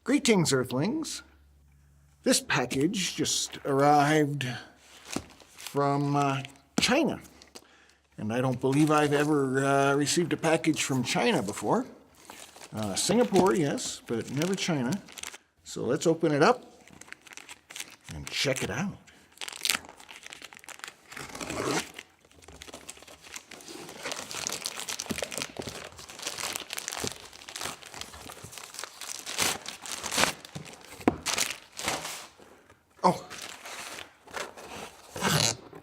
Greetings, Earthlings. This package just arrived from China. And I don't believe I've ever received a package from China before. Singapore, yes, but never China. So let's open it up and check it out. Oh,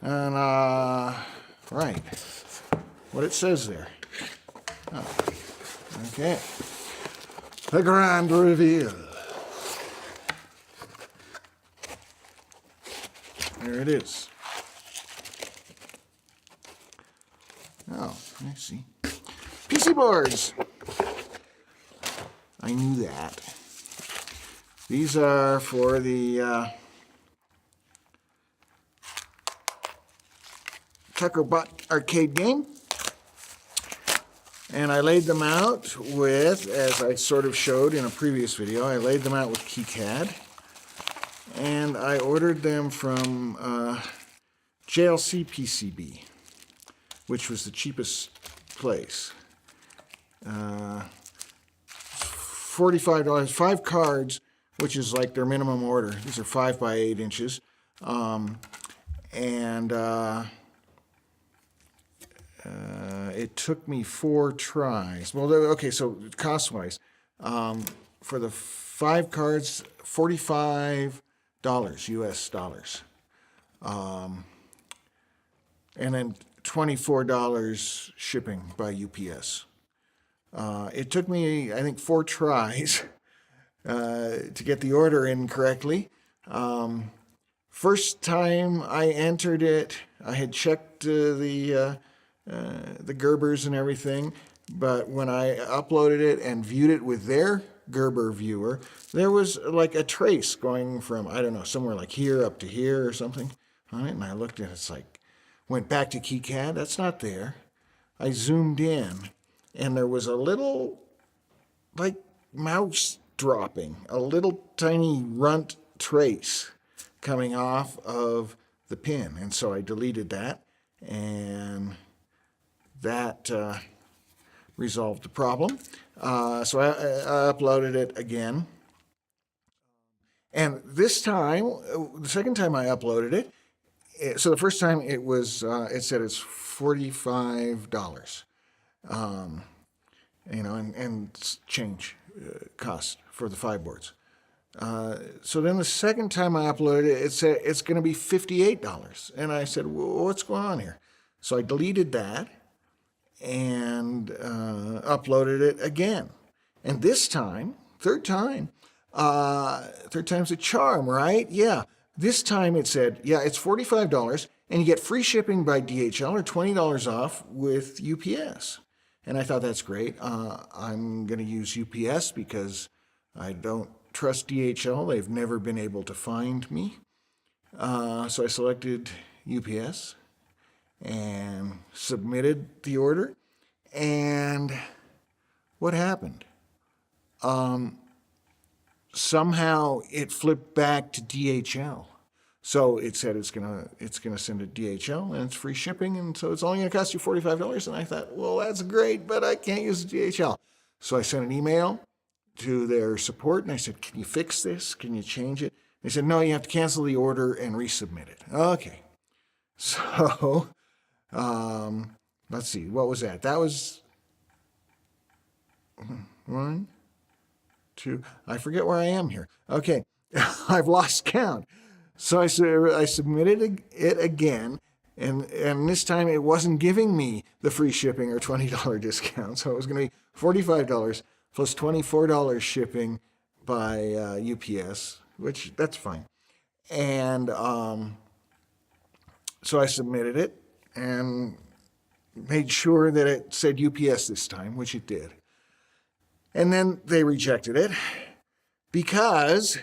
and right, what it says there. Oh, okay, the grand reveal. There it is. Oh, I see. PC boards. I knew that. These are for the Tucker Butt arcade game, and I laid them out with, as I sort of showed in a previous video, I laid them out with KiCad, and I ordered them from JLCPCB, which was the cheapest place. $45, 5 cards, which is like their minimum order. These are 5 by 8 inches, it took me 4 tries. Well, okay, so cost-wise, for the 5 cards, $45 US dollars, and then $24 shipping by UPS. It took me, I think, 4 tries to get the order in correctly. First time I entered it, I had checked the Gerbers and everything, but when I uploaded it and viewed it with their Gerber viewer, there was like a trace going from, I don't know, somewhere like here up to here or something on it, and I looked at it, it's like, went back to KiCad, that's not there. I zoomed in, and there was a little, like, mouse dropping, a little tiny runt trace coming off of the pin, and so I deleted that, and that resolved the problem. So I uploaded it again. And this time, the second time I uploaded it, so the first time it was, it said it's $45, you know, and change cost for the 5 boards. So then the second time I uploaded it, it said it's going to be $58. And I said, well, what's going on here? So I deleted that and uploaded it again. And this time, third time's a charm, right? Yeah. This time it said, yeah, it's $45, and you get free shipping by DHL or $20 off with UPS. And I thought that's great. I'm going to use UPS because I don't trust DHL. They've never been able to find me. So I selected UPS and submitted the order. And what happened? Somehow it flipped back to DHL. So it said it's gonna send it to DHL and it's free shipping, and so it's only gonna cost you $45. And I thought, well, that's great, but I can't use DHL. So I sent an email to their support and I said, can you fix this? Can you change it? They said, no, you have to cancel the order and resubmit it. Okay. So let's see, what was that? That was 1, 2, I forget where I am here. Okay, I've lost count. So I submitted it again, and this time it wasn't giving me the free shipping or $20 discount. So it was going to be $45 plus $24 shipping by UPS, which that's fine. And so I submitted it and made sure that it said UPS this time, which it did. And then they rejected it because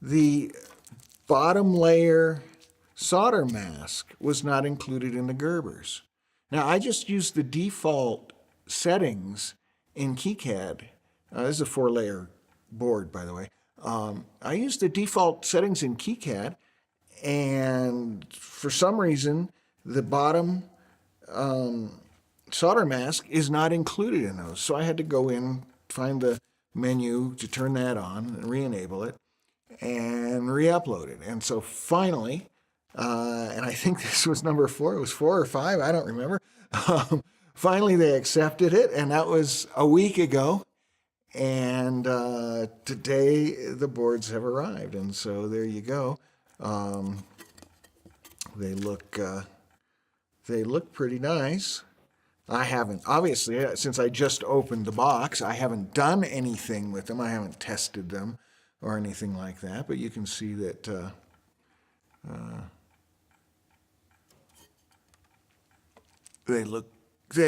the bottom layer solder mask was not included in the Gerbers. Now, I just used the default settings in KiCad. This is a 4-layer board, by the way. I used the default settings in KiCad, and for some reason, the bottom solder mask is not included in those. So I had to go in, find the menu to turn that on and re-enable it and re-upload it. And so finally, and I think this was number 4, it was 4 or 5, I don't remember. Finally, they accepted it, and that was a week ago. And today the boards have arrived, and so there you go. They look pretty nice. I haven't, obviously, since I just opened the box, I haven't done anything with them. I haven't tested them or anything like that, but you can see that they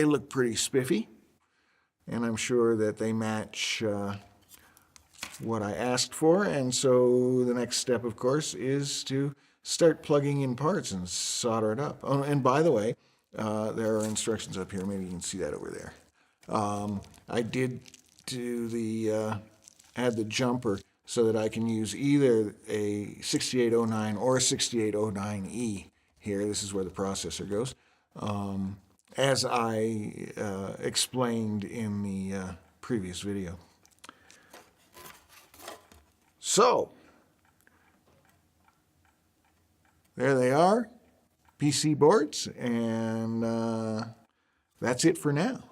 look pretty spiffy, and I'm sure that they match what I asked for. And so the next step, of course, is to start plugging in parts and solder it up. Oh, and by the way, there are instructions up here. Maybe you can see that over there. I did do add the jumper so that I can use either a 6809 or a 6809E here. This is where the processor goes, as I explained in the previous video. So, there they are, PC boards, and that's it for now.